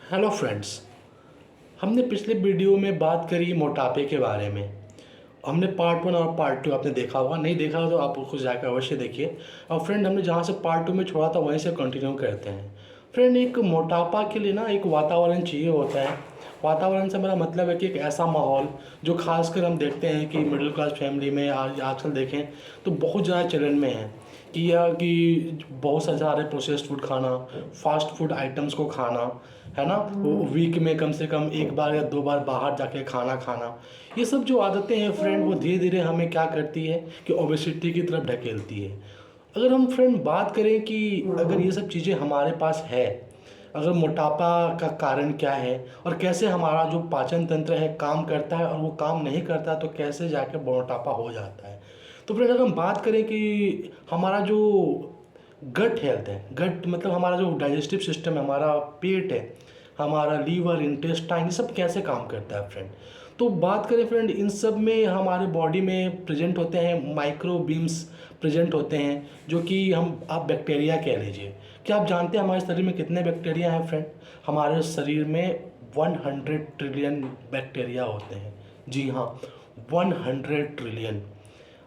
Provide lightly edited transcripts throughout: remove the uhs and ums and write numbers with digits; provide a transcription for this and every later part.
Hello friends. हमने पिछले video में बात करी मोटापे के बारे में। हमने पार्ट 1 और पार्ट 2 आपने देखा होगा, नहीं देखा हो तो आप उसको जाकर अवश्य देखिए। और फ्रेंड हमने जहाँ से पार्ट 2 में छोड़ा था वहीं से कंटिन्यू करते हैं। फ्रेंड एक मोटापा के लिए ना एक वातावरण चाहिए होता है। वातावरण से मेरा मतलब है कि एक ऐसा माहौल जो खासकर हम देखते हैं कि मिडिल क्लास फैमिली में आजकल देखें तो बहुत ज़्यादा चलन में है कि बहुत सारे प्रोसेस्ड फूड खाना, फास्ट फूड आइटम्स को खाना, है ना। वीक में कम से कम एक बार या दो बार बाहर जाके खाना खाना, ये सब जो आदतें हैं फ्रेंड वो धीरे धीरे हमें क्या करती है कि ओबेसिटी की तरफ ढकेलती है। अगर हम फ्रेंड बात करें कि अगर ये सब चीज़ें हमारे पास है, अगर मोटापा का कारण क्या है और कैसे हमारा जो पाचन तंत्र है काम करता है और वो काम नहीं करता तो कैसे जाके मोटापा हो जाता है। तो फ्रेंड अगर हम बात करें कि हमारा जो गट हेल्थ है, गट मतलब हमारा जो डाइजेस्टिव सिस्टम है, हमारा पेट है, हमारा लीवर, इंटेस्टाइन, ये सब कैसे काम करता है फ्रेंड। तो बात करें फ्रेंड, इन सब में हमारे बॉडी में प्रेजेंट होते हैं माइक्रोबीम्स प्रेजेंट होते हैं, जो कि हम आप बैक्टीरिया कह लीजिए। क्या आप जानते हैं हमारे शरीर में कितने बैक्टीरिया हैं फ्रेंड? हमारे शरीर में 100 ट्रिलियन बैक्टीरिया होते हैं। जी हाँ, 100 ट्रिलियन।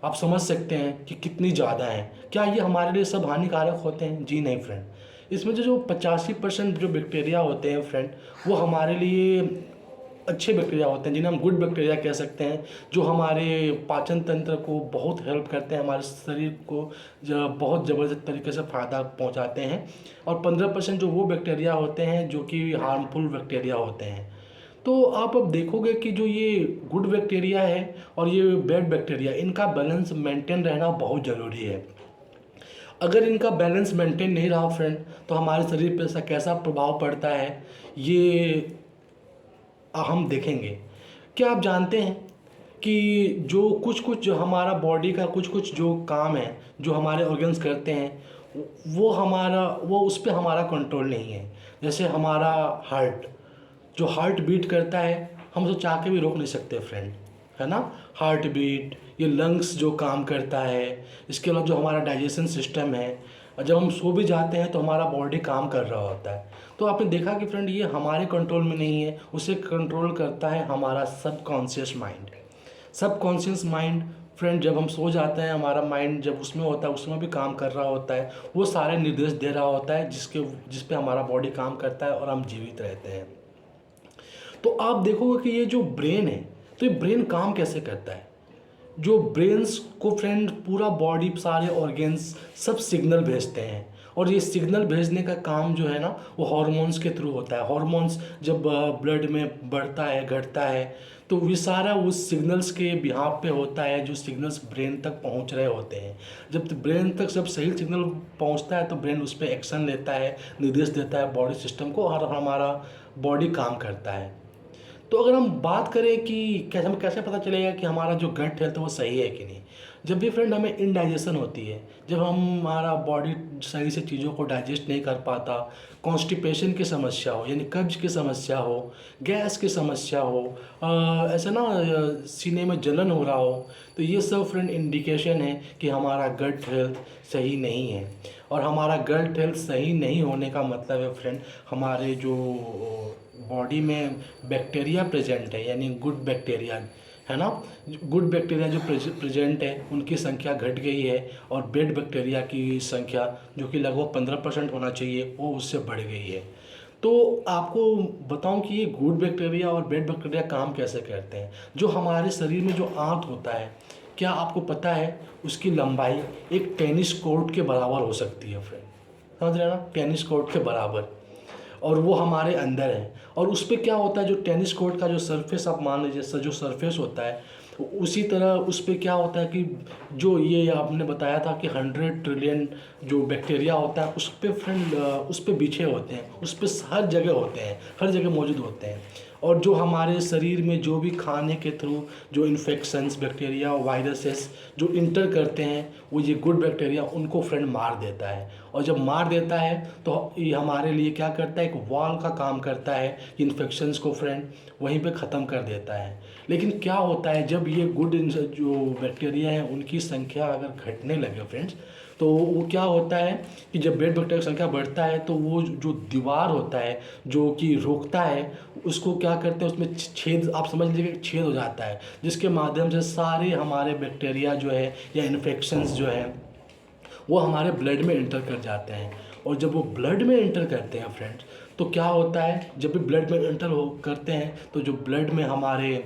आप समझ सकते हैं कि कितनी ज़्यादा है। क्या ये हमारे लिए सब हानिकारक होते हैं? जी नहीं फ्रेंड। इसमें जो 85% जो बैक्टीरिया होते हैं फ्रेंड, वो हमारे लिए अच्छे बैक्टीरिया होते हैं, जिन्हें हम गुड बैक्टीरिया कह सकते हैं, जो हमारे पाचन तंत्र को बहुत हेल्प करते हैं, हमारे शरीर को बहुत ज़बरदस्त तरीके से फ़ायदा पहुंचाते हैं। और 15% जो वो बैक्टीरिया होते हैं जो कि हार्मफुल बैक्टीरिया होते हैं। तो आप अब देखोगे कि जो ये गुड बैक्टीरिया है और ये बैड बैक्टीरिया, इनका बैलेंस मेंटेन रहना बहुत ज़रूरी है। अगर इनका बैलेंस मेंटेन नहीं रहा फ्रेंड, तो हमारे शरीर पर ऐसा कैसा प्रभाव पड़ता है ये हम देखेंगे। क्या आप जानते हैं कि जो कुछ कुछ जो हमारा बॉडी का कुछ कुछ जो काम है, जो हमारे ऑर्गन्स करते हैं, वो उस पर हमारा कंट्रोल नहीं है। जैसे हमारा हार्ट, जो हार्ट बीट करता है, हम उसे चाह के भी रोक नहीं सकते फ्रेंड, है ना। हार्ट बीट, ये लंग्स जो काम करता है, इसके अलावा जो हमारा डाइजेशन सिस्टम है, और जब हम सो भी जाते हैं तो हमारा बॉडी काम कर रहा होता है। तो आपने देखा कि फ्रेंड ये हमारे कंट्रोल में नहीं है, उसे कंट्रोल करता है हमारा subconscious mind. Subconscious mind friend, जब हम सो जाते हैं हमारा माइंड जब उसमें होता है, उसमें भी काम कर रहा होता है, वो सारे निर्देश दे रहा होता है जिस पे हमारा बॉडी काम करता है और हम जीवित रहते हैं। तो आप देखोगे कि ये जो ब्रेन है, तो ये ब्रेन काम कैसे करता है। जो ब्रेन्स को फ्रेंड पूरा बॉडी, सारे ऑर्गेन्स सब सिग्नल भेजते हैं, और ये सिग्नल भेजने का काम जो है ना वो हार्मोन्स के थ्रू होता है। हार्मोन्स जब ब्लड में बढ़ता है, घटता है, तो ये सारा उस सिग्नल्स के बिहाफ पे होता है, जो सिग्नल्स ब्रेन तक पहुंच रहे होते हैं। जब ब्रेन तक सब सही सिग्नल पहुंचता है तो ब्रेन उस पर एक्शन लेता है, निर्देश देता है बॉडी सिस्टम को, और हमारा बॉडी काम करता है। तो अगर हम बात करें कि कैसे, हमें कैसे पता चलेगा कि हमारा जो गट हेल्थ है वो सही है कि नहीं। जब भी फ्रेंड हमें इनडाइजेशन होती है, जब हमारा बॉडी सही से चीज़ों को डाइजेस्ट नहीं कर पाता, कॉन्स्टिपेशन की समस्या हो यानी कब्ज की समस्या हो, गैस की समस्या हो, ऐसा ना सीने में जलन हो रहा हो, तो ये सब फ्रेंड इंडिकेशन है कि हमारा गट हेल्थ सही नहीं है। और हमारा गट हेल्थ सही नहीं होने का मतलब है फ्रेंड, हमारे जो बॉडी में बैक्टीरिया प्रेजेंट है, यानी गुड बैक्टीरिया, है ना, गुड बैक्टीरिया जो प्रेजेंट है उनकी संख्या घट गई है, और बैड बैक्टीरिया की संख्या जो कि लगभग 15% होना चाहिए वो उससे बढ़ गई है। तो आपको बताऊं कि ये गुड बैक्टीरिया और बैड बैक्टीरिया काम कैसे करते हैं। जो हमारे शरीर में जो आंत होता है, क्या आपको पता है उसकी लंबाई एक टेनिस कोर्ट के बराबर हो सकती है फ्रेंड, समझ रहे हैं ना, टेनिस कोर्ट के बराबर। और वो हमारे अंदर है, और उस पर क्या होता है, जो टेनिस कोर्ट का जो सरफेस आप मान लीजिए, जो सरफेस होता है, उसी तरह उस पर क्या होता है कि जो ये आपने बताया था कि 100 ट्रिलियन जो बैक्टीरिया होता है उस पर फ्रेंड, उस पर बिछे होते हैं, उस पर हर जगह होते हैं, हर जगह मौजूद होते हैं। और जो हमारे शरीर में जो भी खाने के थ्रू जो इन्फेक्शंस, बैक्टीरिया, वायरसेस जो इंटर करते हैं, वो ये गुड बैक्टीरिया उनको फ्रेंड मार देता है। और जब मार देता है तो ये हमारे लिए क्या करता है, एक वॉल का काम करता है, इन्फेक्शंस को फ्रेंड वहीं पे ख़त्म कर देता है। लेकिन क्या होता है, जब ये गुड जो बैक्टीरिया हैं उनकी संख्या अगर घटने लगे फ्रेंड्स, तो वो क्या होता है कि जब बेड बैक्टीरिया की संख्या बढ़ता है तो वो जो दीवार होता है जो कि रोकता है उसको क्या करते हैं, उसमें छेद, आप समझ लीजिए कि छेद हो जाता है, जिसके माध्यम से सारे हमारे बैक्टीरिया जो है या इन्फेक्शंस जो है वो हमारे ब्लड में इंटर कर जाते हैं। और जब वो ब्लड में इंटर करते हैं फ्रेंड्स, तो क्या होता है, जब भी ब्लड में इंटर हो करते हैं तो जो ब्लड में हमारे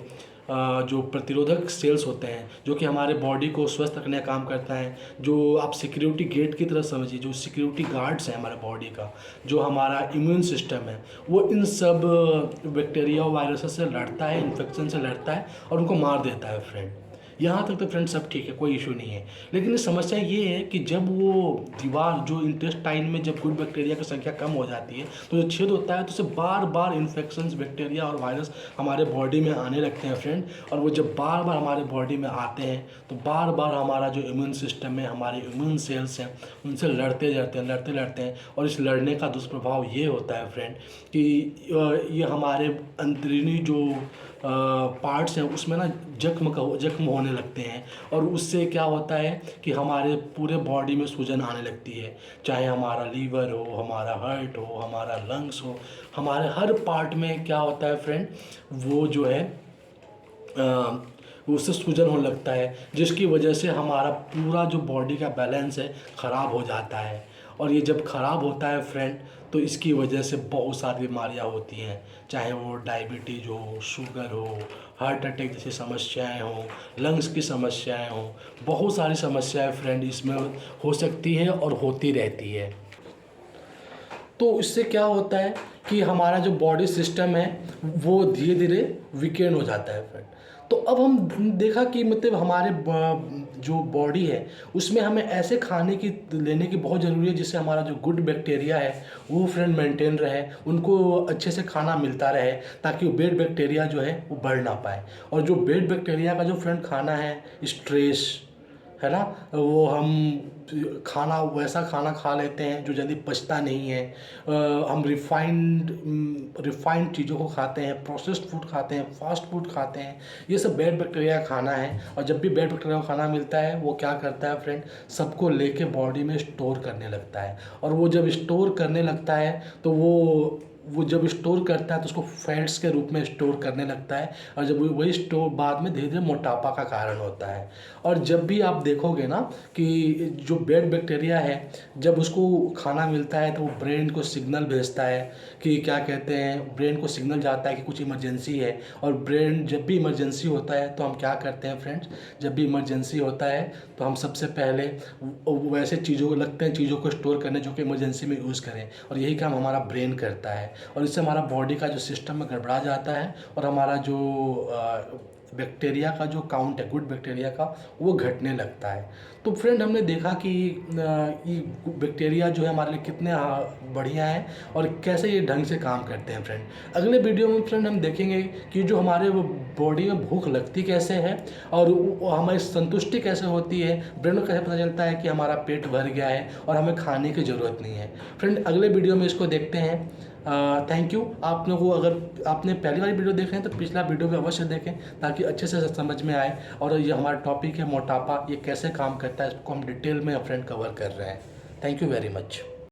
जो प्रतिरोधक सेल्स होते हैं जो कि हमारे बॉडी को स्वस्थ रखने का काम करता है, जो आप सिक्योरिटी गेट की तरह समझिए, जो सिक्योरिटी गार्ड्स हैं हमारे बॉडी का, जो हमारा इम्यून सिस्टम है, वो इन सब बैक्टीरिया और वायरसेस से लड़ता है, इन्फेक्शन से लड़ता है और उनको मार देता है फ्रेंड। यहाँ तक तो फ्रेंड सब ठीक है, कोई इशू नहीं है। लेकिन समस्या ये है कि जब वो दीवार जो इंटेस्टाइन में जब गुड बैक्टीरिया की संख्या कम हो जाती है तो जो छेद होता है तो उससे बार बार इन्फेक्शंस, बैक्टीरिया और वायरस हमारे बॉडी में आने लगते हैं फ्रेंड। और वो जब बार बार हमारे बॉडी में आते हैं तो बार बार हमारा जो इम्यून सिस्टम है, हमारे इम्यून सेल्स हैं, उनसे लड़ते लड़ते हैं। और इस लड़ने का दुष्प्रभाव ये होता है फ्रेंड कि ये हमारे अंदरूनी जो पार्ट्स हैं उसमें ना जख्म होने लगते हैं। और उससे क्या होता है कि हमारे पूरे बॉडी में सूजन आने लगती है, चाहे हमारा लीवर हो, हमारा हार्ट हो, हमारा लंग्स हो, हमारे हर पार्ट में क्या होता है फ्रेंड, वो जो है उससे सूजन होने लगता है, जिसकी वजह से हमारा पूरा जो बॉडी का बैलेंस है ख़राब हो जाता है। और ये जब ख़राब होता है फ्रेंड तो इसकी वजह से बहुत सारी बीमारियां होती हैं, चाहे वो डायबिटीज़ हो, शुगर हो, हार्ट अटैक जैसी समस्याएं हो, लंग्स की समस्याएं हो, बहुत सारी समस्याएं फ्रेंड इसमें हो सकती है और होती रहती है। तो इससे क्या होता है कि हमारा जो बॉडी सिस्टम है वो धीरे धीरे वीकेंड हो जाता है फ्रेंड। तो अब हम देखा कि मतलब हमारे जो बॉडी है उसमें हमें ऐसे खाने की लेने की बहुत ज़रूरी है जिससे हमारा जो गुड बैक्टीरिया है वो फ्रेंड मेंटेन रहे, उनको अच्छे से खाना मिलता रहे, ताकि वो बेड बैक्टीरिया जो है वो बढ़ ना पाए। और जो बेड बैक्टीरिया का जो फ्रेंड खाना है, स्ट्रेस है ना, वो हम खाना वैसा खाना खा लेते हैं जो जल्दी पचता नहीं है। हम रिफाइंड चीज़ों को खाते हैं, प्रोसेस्ड फूड खाते हैं, फास्ट फूड खाते हैं, ये सब बैड बैक्टीरिया का खाना है। और जब भी बैड बैक्टीरिया का खाना मिलता है वो क्या करता है फ्रेंड, सबको लेके बॉडी में स्टोर करने लगता है। और वो जब स्टोर करने लगता है तो वो जब स्टोर करता है तो उसको फैट्स के रूप में स्टोर करने लगता है। और जब वही स्टोर बाद में धीरे धीरे मोटापा का कारण होता है। और जब भी आप देखोगे ना कि जो बेड बैक्टीरिया है जब उसको खाना मिलता है तो वो ब्रेन को सिग्नल भेजता है कि क्या कहते हैं, ब्रेन को सिग्नल जाता है कि कुछ इमरजेंसी है। और ब्रेन जब भी इमरजेंसी होता है तो हम क्या करते हैं फ्रेंड्स, जब भी इमरजेंसी होता है तो हम सबसे पहले वैसे चीज़ों को लगते हैं चीज़ों को स्टोर करने जो कि इमरजेंसी में यूज़ करें। और यही काम हमारा ब्रेन करता है। और इससे हमारा बॉडी का जो सिस्टम में गड़बड़ा जाता है और हमारा जो बैक्टीरिया का जो काउंट है, गुड बैक्टीरिया का, वो घटने लगता है। तो फ्रेंड हमने देखा कि ये बैक्टीरिया जो है हमारे लिए कितने बढ़िया है और कैसे ये ढंग से काम करते हैं फ्रेंड। अगले वीडियो में फ्रेंड हम देखेंगे कि जो हमारे वो बॉडी में भूख लगती कैसे है और हमारी संतुष्टि कैसे होती है, ब्रेन को कैसे पता चलता है कि हमारा पेट भर गया है और हमें खाने की ज़रूरत नहीं है। फ्रेंड अगले वीडियो में इसको देखते हैं। Thank you. आप लोगों को अगर आपने पहली बार वीडियो देख रहे हैं तो पिछला वीडियो भी अवश्य देखें ताकि अच्छे से समझ में आए। और ये हमारा टॉपिक है मोटापा, ये कैसे काम करता है, इसको हम डिटेल में फ्रेंड कवर कर रहे हैं। Thank you very much.